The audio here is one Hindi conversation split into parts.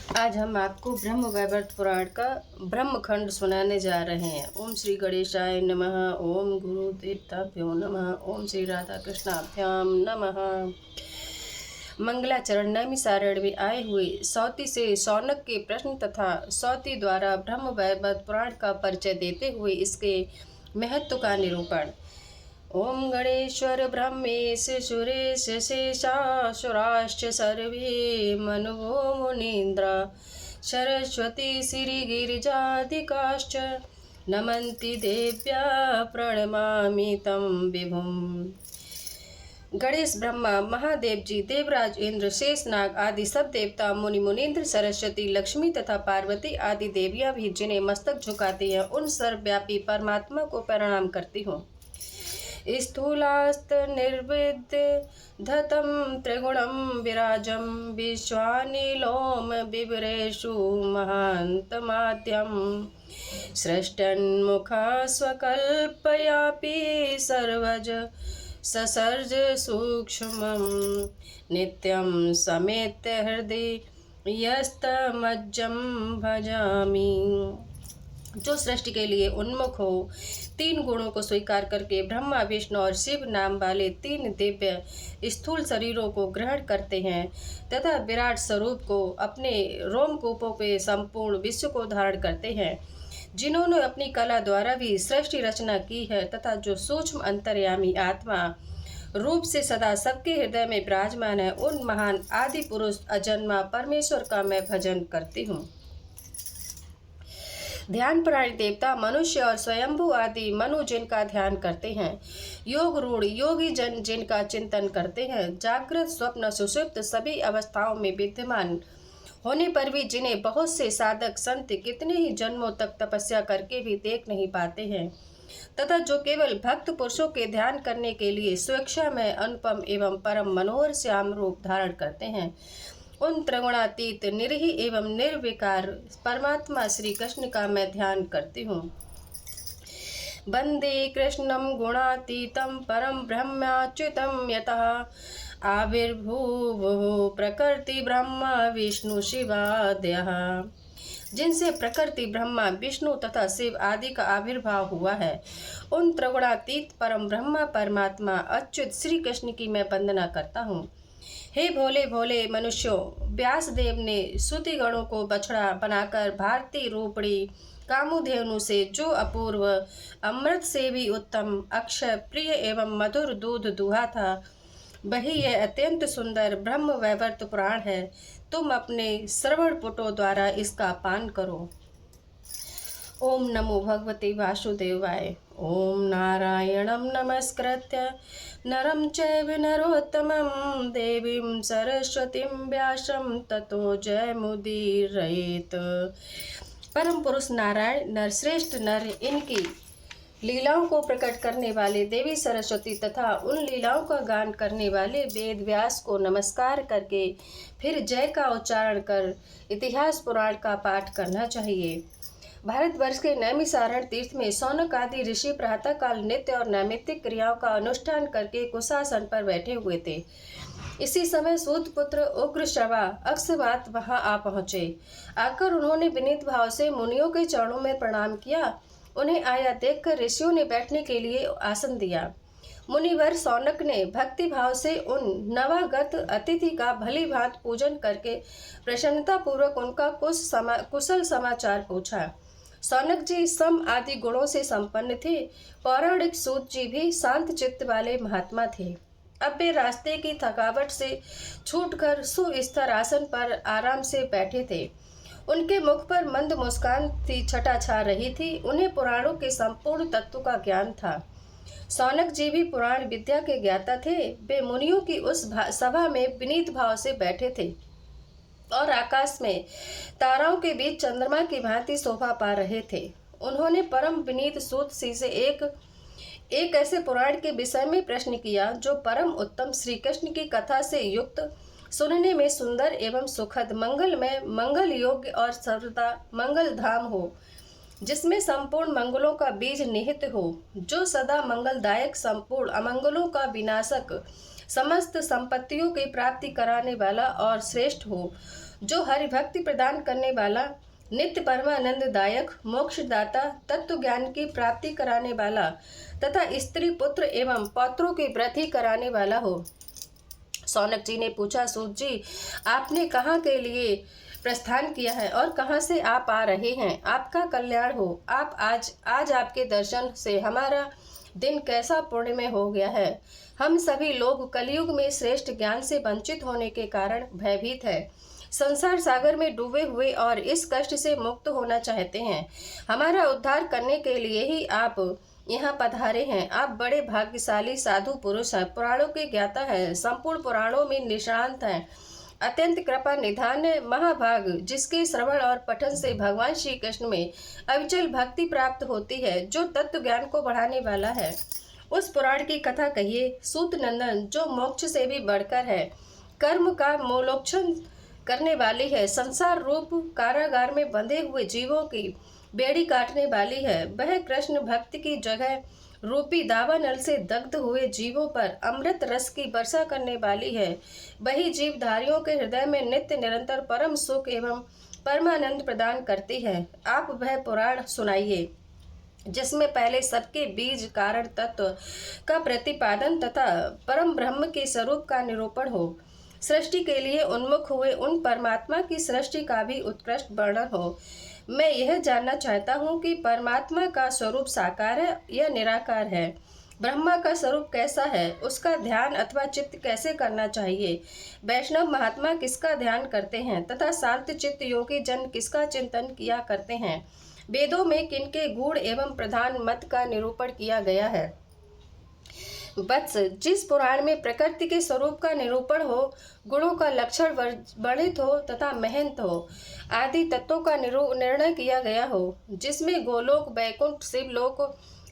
आज हम आपको ब्रह्म वैवर्त पुराण का ब्रह्मखंड सुनाने जा रहे हैं। ओम श्री गणेशाय नमः। ओम गुरु देवताभ्यो नमः। ओम श्री राधा कृष्णाभ्याम नमः। मंगलाचरण नैमिसारण्य में आए हुए सौती से शौनक के प्रश्न तथा सौती द्वारा ब्रह्म वैवर्त पुराण का परिचय देते हुए इसके महत्व का निरूपण। ओम गणेश्वर ब्रह्मेश सुरेश शेषासुराश्च सर्वे मनुवो मुनीन्द्रा सरस्वती श्रीगिरिजादिकाश्च नमन्ति देव्या प्रणमामि तं विभुम्। गणेश ब्रह्मा महादेव जी, देवराज इंद्र, शेषनाग आदि सब देवता, मुनि मुनीन्द्र, सरस्वती, लक्ष्मी तथा पार्वती आदि देवियां भी जिन्हें मस्तक झुकाती हैं, उन सर्वव्यापी परमात्मा को प्रणाम करती हूँ। स्थूलास्त निर्विद्य धतं त्रिगुणं विराजं विश्वानिलोम बिभ्रेषु महान्तमाद्यं सृष्टन्मुखा स्वकल्पयापि सर्वज ससर्ज सूक्ष्मं नित्यं समेत्य हृदि यस्तमज्जं भजामि। जो सृष्टि के लिए उन्मुख हो, तीन गुणों को स्वीकार करके ब्रह्मा, विष्णु और शिव नाम वाले तीन दिव्य स्थूल शरीरों को ग्रहण करते हैं तथा विराट स्वरूप को अपने रोमकूपों पे संपूर्ण विश्व को धारण करते हैं, जिन्होंने अपनी कला द्वारा भी सृष्टि रचना की है तथा जो सूक्ष्म अंतर्यामी आत्मा रूप से सदा सबके हृदय में विराजमान है, उन महान आदि पुरुष अजन्मा परमेश्वर का मैं भजन करती हूँ। ध्यान परायण देवता मनुष्य और स्वयंभू आदि मनु जिनका ध्यान करते हैं, योग रूढ़ योगी जन जिनका चिंतन करते हैं, जागृत स्वप्न सुषुप्त सभी अवस्थाओं में विद्यमान होने पर भी जिन्हें बहुत से साधक संत कितने ही जन्मों तक तपस्या करके भी देख नहीं पाते हैं, तथा जो केवल भक्त पुरुषों के ध्यान करने के लिए स्वेच्छा में अनुपम एवं परम मनोहर श्याम रूप धारण करते हैं, उन त्रिगुणातीत निरीह एवं निर्विकार परमात्मा श्री कृष्ण का मैं ध्यान करती हूँ। वंदे कृष्णं गुणातीतं परम ब्रह्माच्युतं यतः आविर्भूवुः प्रकृति ब्रह्मा विष्णु शिवादयः। जिनसे प्रकृति ब्रह्मा विष्णु तथा शिव आदि का आविर्भाव हुआ है, उन त्रिगुणातीत परम ब्रह्मा परमात्मा अच्युत श्री कृष्ण की मैं वंदना करता हूँ। हे भोले भोले मनुष्यों, व्यास देव ने श्रुति गणों को बछड़ा बनाकर भारती रूपड़ी कामुधेनु से जो अपूर्व अमृत से भी उत्तम अक्षय प्रिय एवं मधुर दूध दुहा था, वही यह अत्यंत सुंदर ब्रह्म वैवर्त पुराण है। तुम अपने श्रवण पुटों द्वारा इसका पान करो। ओम नमो भगवते वासुदेवाय। ओम नारायणं नमस्कृत्य नरं चैव नरोत्तमं देवीं सरस्वतीं व्यासं ततो जयमुदीरयेत्। परम पुरुष नारायण नरश्रेष्ठ नर, इनकी लीलाओं को प्रकट करने वाले देवी सरस्वती तथा उन लीलाओं का गान करने वाले वेद व्यास को नमस्कार करके फिर जय का उच्चारण कर इतिहास पुराण का पाठ करना चाहिए। भारतवर्ष के नैमिसारण तीर्थ में शौनक आदि ऋषि प्रातःकाल नित्य और नैमित्तिक क्रियाओं का अनुष्ठान करके कुशासन पर बैठे हुए थे। इसी समय सूत पुत्र उग्रश्रवा अक्षवात वहां आ पहुँचे। आकर उन्होंने विनीत भाव से मुनियों के चरणों में प्रणाम किया। उन्हें आया देखकर ऋषियों ने बैठने के लिए आसन दिया। मुनिवर शौनक ने भक्ति भाव से उन नवागत अतिथि का भली भांति पूजन करके प्रसन्नता पूर्वक उनका कुशल समाचार पूछा। शौनक जी सम आदि गुणों से संपन्न थे। पौराणिक सूत जी भी शांत चित्त वाले महात्मा थे। अब वे रास्ते की थकावट से छूटकर सुस्थिर आसन पर आराम से बैठे थे। उनके मुख पर मंद मुस्कान थी, छटा छा रही थी। उन्हें पुराणों के संपूर्ण तत्व का ज्ञान था। शौनक जी भी पुराण विद्या के ज्ञाता थे। वे मुनियों की उस सभा में विनीत भाव से बैठे थे और आकाश में ताराओं के बीच चंद्रमा की भांति शोभा पा रहे थे। उन्होंने परम विनीत सूत से एक ऐसे पुराण के विषय में प्रश्न किया जो परम उत्तम श्री कृष्ण की कथा से युक्त, सुनने में सुंदर एवं सुखद, मंगलमय, मंगल योग्य और सर्वदा मंगल धाम हो, जिसमें संपूर्ण मंगलों का बीज निहित हो, जो सदा मंगलदायक, संपूर्ण अमंगलों का विनाशक, समस्त संपत्तियों की प्राप्ति कराने वाला और श्रेष्ठ हो, जो हरिभक्ति प्रदान करने वाला, नित्य परमानंददायक, मोक्षदाता, तत्व ज्ञान की प्राप्ति कराने वाला तथा स्त्री पुत्र एवं पौत्रों की वृद्धि कराने वाला हो। सौनक जी ने पूछा, सूत जी, आपने कहाँ के लिए प्रस्थान किया है और कहाँ से आप आ रहे हैं? आपका कल्याण हो। आप आज आपके दर्शन से हमारा दिन कैसा पुण्यमय हो गया है। हम सभी लोग कलयुग में श्रेष्ठ ज्ञान से वंचित होने के कारण भयभीत है, संसार सागर में डूबे हुए और इस कष्ट से मुक्त होना चाहते हैं। हमारा उद्धार करने के लिए ही आप यहाँ पधारे हैं। आप बड़े भाग्यशाली साधु पुरुष हैं, पुराणों के ज्ञाता हैं, संपूर्ण पुराणों में निष्णांत हैं, अत्यंत कृपा निधान महाभाग, जिसके श्रवण और पठन से भगवान श्री कृष्ण में अविचल भक्ति प्राप्त होती है, जो तत्व ज्ञान को बढ़ाने वाला है। उस पुराण की कथा कहिए सूत नंदन, जो मोक्ष से भी बढ़कर है, कर्म का मोलोक्षण करने वाली है, संसार रूप कारागार में बंधे हुए जीवों की बेड़ी काटने वाली है। वह कृष्ण भक्ति की जगह रूपी दावानल से दग्ध हुए जीवों पर अमृत रस की वर्षा करने वाली है। वही जीवधारियों के हृदय में नित्य निरंतर परम सुख एवं परमानंद प्रदान करती है। आप वह पुराण सुनाइए जिसमें पहले सबके बीज कारण तत्व का प्रतिपादन तथा परम ब्रह्म के स्वरूप का निरूपण हो। सृष्टि के लिए उन्मुख हुए उन परमात्मा की सृष्टि का भी उत्कृष्ट वर्णन हो। मैं यह जानना चाहता हूँ कि परमात्मा का स्वरूप साकार है या निराकार है? ब्रह्मा का स्वरूप कैसा है? उसका ध्यान अथवा चित्त कैसे करना चाहिए? वैष्णव महात्मा किसका ध्यान करते हैं तथा शांत चित्त योगी जन किसका चिंतन किया करते हैं? वेदों में किनके गूढ़ एवं प्रधान मत का निरूपण किया गया है? वत्स, जिस पुराण में प्रकृति के स्वरूप का निरूपण हो, गुणों का लक्षण वर्णित हो तथा महंत हो, आदि तत्वों का निर्णय किया गया हो, जिसमें गोलोक, वैकुंठ, शिवलोक,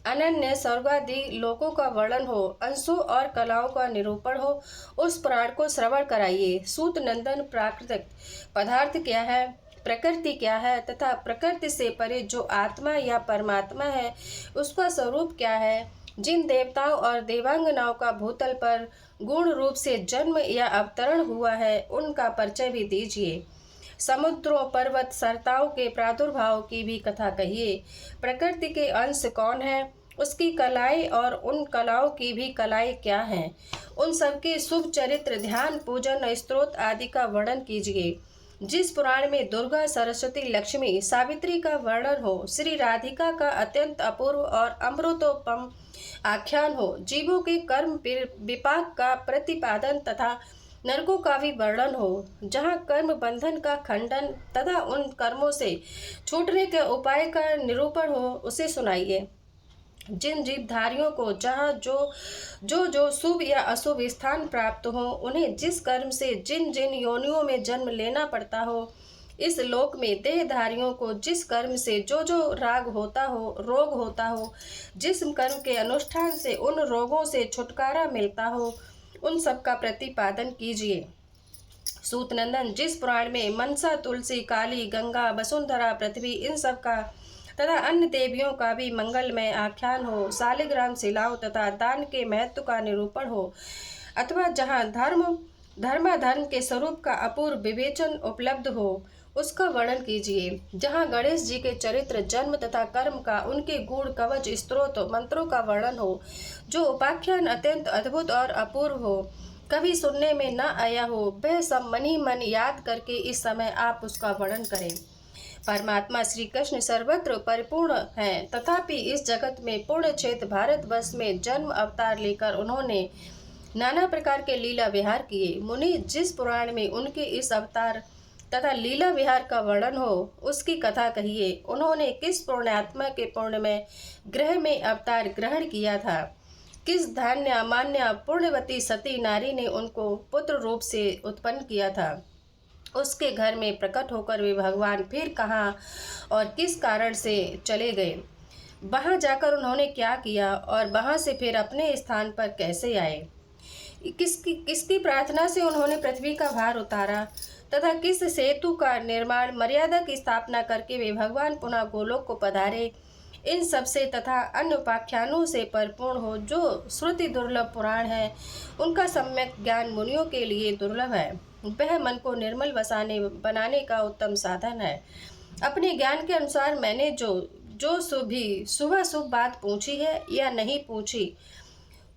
अनन्य स्वर्गादि लोकों का वर्णन हो, अंशों और कलाओं का निरूपण हो, उस पुराण को श्रवण कराइए। सूत नंदन, प्राकृतिक पदार्थ क्या है, प्रकृति क्या है तथा प्रकृति से परे जो आत्मा या परमात्मा है उसका स्वरूप क्या है? जिन देवताओं और देवांगनाओं का भूतल पर गुण रूप से जन्म या अवतरण हुआ है उनका परिचय भी दीजिए। समुद्रों, पर्वत, सरताओं के प्रादुर्भाव की भी कथा कहिए। प्रकृति के अंश कौन है, उसकी कलाएं और उन कलाओं की भी कलाएं क्या हैं? उन सबके शुभ चरित्र, ध्यान, पूजन, स्तोत्र आदि का वर्णन कीजिए। जिस पुराण में दुर्गा, सरस्वती, लक्ष्मी, सावित्री का वर्णन हो, श्री राधिका का अत्यंत अपूर्व और अमृतोपम आख्यान हो, जीवों के कर्म विपाक का प्रतिपादन तथा नरकों का भी वर्णन हो, जहाँ कर्म बंधन का खंडन तथा उन कर्मों से छूटने के उपाय का निरूपण हो, उसे सुनाइए। जिन जीवधारियों को जहाँ जो शुभ या अशुभ स्थान प्राप्त हो, उन्हें जिस कर्म से जिन जिन योनियों में जन्म लेना पड़ता हो, इस लोक में देहधारियों को जिस कर्म से जो राग होता हो, रोग होता हो, जिस कर्म के अनुष्ठान से उन रोगों से छुटकारा मिलता हो, उन सब का प्रतिपादन कीजिए। सूतनंदन, जिस पुराण में मनसा, तुलसी, काली, गंगा, वसुंधरा, पृथ्वी, इन सब का तथा अन्य देवियों का भी मंगलमय आख्यान हो, शालिग्राम शिलाओं तथा दान के महत्व का निरूपण हो, अथवा जहाँ धर्माधर्म के स्वरूप का अपूर्व विवेचन उपलब्ध हो, उसका वर्णन कीजिए। जहाँ गणेश जी के चरित्र, जन्म तथा कर्म का, उनके गूढ़ कवच, स्त्रोत, मंत्रों का वर्णन हो, जो उपाख्यान अत्यंत अद्भुत और अपूर्व हो, कभी सुनने में न आया हो, वह सब मन ही मन याद करके इस समय आप उसका वर्णन करें। परमात्मा श्री कृष्ण सर्वत्र परिपूर्ण हैं, तथापि इस जगत में पूर्ण क्षेत्र भारतवर्ष में जन्म अवतार लेकर उन्होंने नाना प्रकार के लीला विहार किए। मुनि, जिस पुराण में उनके इस अवतार तथा लीला विहार का वर्णन हो, उसकी कथा कहिए। उन्होंने किस पुण्यात्मा के पुण्यमय ग्रह में अवतार ग्रहण किया था? किस धन्य मान्य पुण्यवती सती नारी ने उनको पुत्र रूप से उत्पन्न किया था? उसके घर में प्रकट होकर वे भगवान फिर कहाँ और किस कारण से चले गए? वहाँ जाकर उन्होंने क्या किया और वहाँ से फिर अपने स्थान पर कैसे आए? किसकी प्रार्थना से उन्होंने पृथ्वी का भार उतारा तथा किस सेतु का निर्माण, मर्यादा की स्थापना करके वे भगवान पुनः गोलोक को पधारे? इन सब से तथा अन्य उपाख्यानों से परिपूर्ण हो, जो श्रुति दुर्लभ पुराण है, उनका सम्यक ज्ञान मुनियों के लिए दुर्लभ है। वह मन को निर्मल बनाने का उत्तम साधन है। अपने ज्ञान के अनुसार मैंने जो सुबह शुभ बात पूछी है या नहीं पूछी,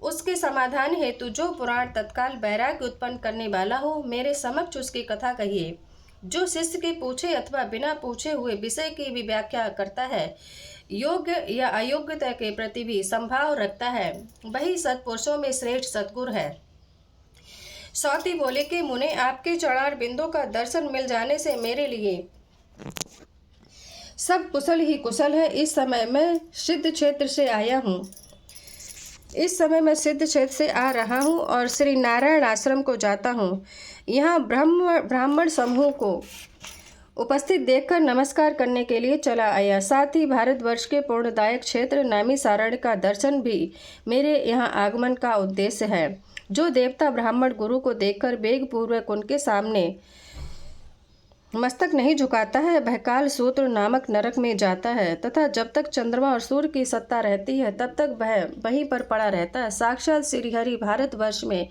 उसके समाधान हेतु जो पुराण तत्काल वैराग्य उत्पन्न करने वाला हो, मेरे समक्ष उसकी कथा कहिए। जो शिष्य के पूछे अथवा बिना पूछे हुए विषय की भी व्याख्या करता है, योग्य या अयोग्यता के प्रति भी संभाव रखता है, वही सत्पुरुषों में श्रेष्ठ सद्गुरु है। सौती बोले कि मुने, आपके चरणार बिंदु का दर्शन मिल जाने से मेरे लिए सब कुशल ही कुशल है। इस समय मैं सिद्ध क्षेत्र से आ रहा हूँ और श्री नारायण आश्रम को जाता हूँ। यहाँ ब्राह्मण समूह को उपस्थित देखकर नमस्कार करने के लिए चला आया। साथ ही भारतवर्ष के पूर्णदायक क्षेत्र नैमिषारण्य का दर्शन भी मेरे यहाँ आगमन का उद्देश्य है। जो देवता ब्राह्मण गुरु को देखकर वेगपूर्वक उनके सामने मस्तक नहीं झुकाता है, वह काल सूत्र नामक नरक में जाता है तथा जब तक चंद्रमा और सूर्य की सत्ता रहती है तब तक वह वहीं पर पड़ा रहता है। साक्षात श्रीहरि भारतवर्ष में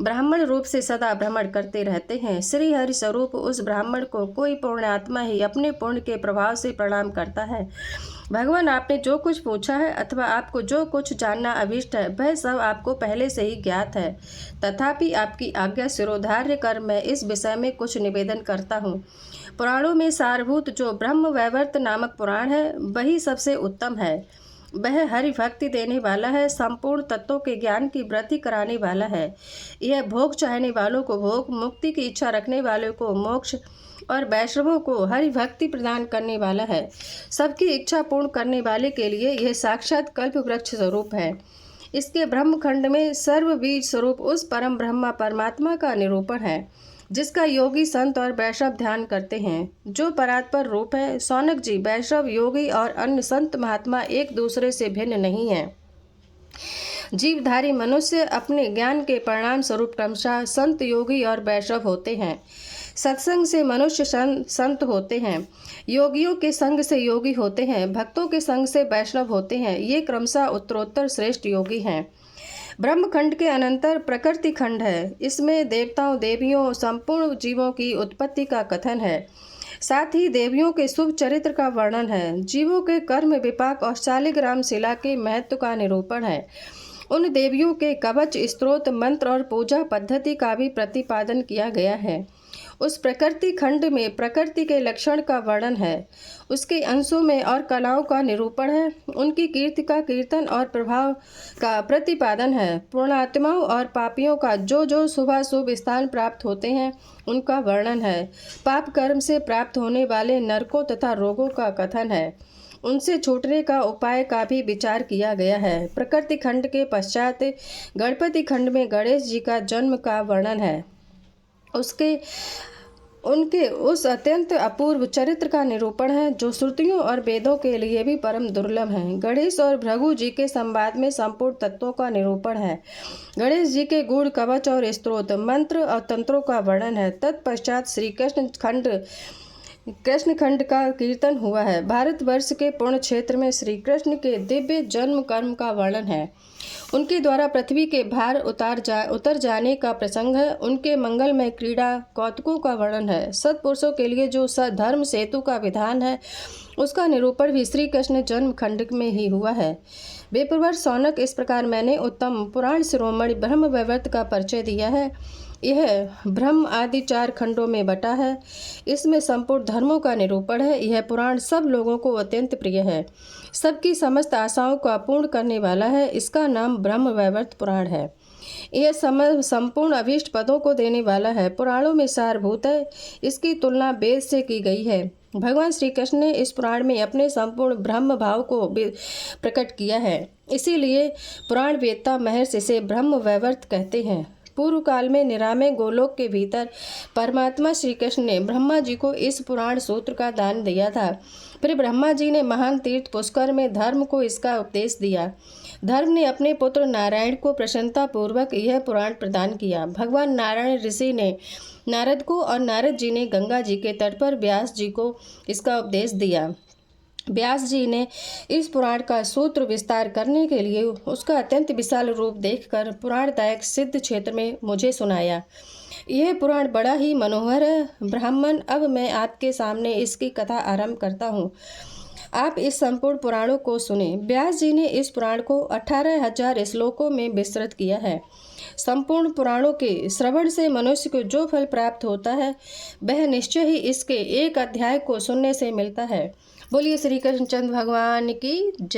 ब्राह्मण रूप से सदा भ्रमण करते रहते हैं। श्रीहरि स्वरूप उस ब्राह्मण को कोई पुण्यात्मा ही अपने पुण्य के प्रभाव से प्रणाम करता है। भगवान, आपने जो कुछ पूछा है अथवा आपको जो कुछ जानना अभीष्ट है, वह सब आपको पहले से ही ज्ञात है। तथापि आपकी आज्ञा शिरोधार्य कर मैं इस विषय में कुछ निवेदन करता हूँ। पुराणों में सारभूत जो ब्रह्म वैवर्त नामक पुराण है, वही सबसे उत्तम है। वह हरि भक्ति देने वाला है, संपूर्ण तत्वों के ज्ञान की वृद्धि कराने वाला है। यह भोग चाहने वालों को भोग, मुक्ति की इच्छा रखने वालों को मोक्ष और वैष्णवों को हरि भक्ति प्रदान करने वाला है। सबकी इच्छा पूर्ण करने वाले के लिए यह साक्षात कल्प वृक्ष स्वरूप है। इसके ब्रह्मखंड में सर्व बीज स्वरूप उस परम ब्रह्मा परमात्मा का निरूपण है, जिसका योगी संत और वैष्णव ध्यान करते हैं, जो परात्पर रूप है। सौनक जी, वैष्णव, योगी और अन्य संत महात्मा एक दूसरे से भिन्न नहीं हैं। जीवधारी मनुष्य अपने ज्ञान के परिणाम स्वरूप क्रमशः संत, योगी और वैष्णव होते हैं। सत्संग से मनुष्य संत होते हैं, योगियों के संग से योगी होते हैं, भक्तों के संग से वैष्णव होते हैं। ये क्रमशः उत्तरोत्तर श्रेष्ठ योगी हैं। ब्रह्मखंड के अनंतर प्रकृति खंड है। इसमें देवताओं, देवियों, संपूर्ण जीवों की उत्पत्ति का कथन है। साथ ही देवियों के शुभ चरित्र का वर्णन है। जीवों के कर्म विपाक और शालिग्राम शिला के महत्व का निरूपण है। उन देवियों के कवच, स्तोत्र, मंत्र और पूजा पद्धति का भी प्रतिपादन किया गया है। उस प्रकृति खंड में प्रकृति के लक्षण का वर्णन है, उसके अंशों में और कलाओं का निरूपण है, उनकी कीर्ति का कीर्तन और प्रभाव का प्रतिपादन है। पूर्णात्माओं और पापियों का जो जो शुभाशुभ स्थान प्राप्त होते हैं, उनका वर्णन है। पाप कर्म से प्राप्त होने वाले नरकों तथा रोगों का कथन है। उनसे छूटने का उपाय का भी विचार किया गया है। प्रकृति खंड के पश्चात गणपति खंड में गणेश जी का जन्म का वर्णन है। उनके उस अत्यंत अपूर्व चरित्र का निरूपण है, जो श्रुतियों और वेदों के लिए भी परम दुर्लभ हैं। गणेश और भृगु जी के संवाद में संपूर्ण तत्वों का निरूपण है। गणेश जी के गूढ़ कवच और स्तोत्र, मंत्र और तंत्रों का वर्णन है। तत्पश्चात श्री कृष्ण खंड का कीर्तन हुआ है। भारतवर्ष के पूर्ण क्षेत्र में श्री कृष्ण के दिव्य जन्म कर्म का वर्णन है। उनके द्वारा पृथ्वी के भार उतर जाने का प्रसंग है। उनके मंगलमय क्रीड़ा कौतुकों का वर्णन है। सत्पुरुषों के लिए जो धर्म सेतु का विधान है, उसका निरूपण भी श्री कृष्ण जन्म खंड में ही हुआ है। विप्रवर सौनक, इस प्रकार मैंने उत्तम पुराण शिरोमणि ब्रह्म वैवर्त का परिचय दिया है। यह ब्रह्म आदि 4 खंडों में बटा है। इसमें संपूर्ण धर्मों का निरूपण है। यह पुराण सब लोगों को अत्यंत प्रिय है, सबकी समस्त आशाओं का पूर्ण करने वाला है। इसका नाम ब्रह्म वैवर्त पुराण है। यह संपूर्ण अभीष्ट पदों को देने वाला है। पुराणों में सारभूत है। इसकी तुलना वेद से की गई है। भगवान श्री कृष्ण ने इस पुराण में अपने संपूर्ण ब्रह्म भाव को प्रकट किया है। इसीलिए पुराण वेदता महर्षि इसे ब्रह्म वैवर्त कहते हैं। पूर्व काल में निरामय गोलोक के भीतर परमात्मा श्री कृष्ण ने ब्रह्मा जी को इस पुराण सूत्र का दान दिया था। फिर ब्रह्मा जी ने महान तीर्थ पुष्कर में धर्म को इसका उपदेश दिया। धर्म ने अपने पुत्र नारायण को प्रसन्नता पूर्वक यह पुराण प्रदान किया। भगवान नारायण ऋषि ने नारद को और नारद जी ने गंगा जी के तट पर व्यास जी को इसका उपदेश दिया। व्यास जी ने इस पुराण का सूत्र विस्तार करने के लिए उसका अत्यंत विशाल रूप देखकर पुराणदायक सिद्ध क्षेत्र में मुझे सुनाया। यह पुराण बड़ा ही मनोहर है ब्राह्मण। अब मैं आपके सामने इसकी कथा आरंभ करता हूँ। आप इस संपूर्ण पुराणों को सुने। व्यास जी ने इस पुराण को 18,000 श्लोकों में विस्तृत किया है। संपूर्ण पुराणों के श्रवण से मनुष्य को जो फल प्राप्त होता है वह निश्चय ही इसके एक अध्याय को सुनने से मिलता है। बोलिए श्री कृष्णचंद्र भगवान की जय।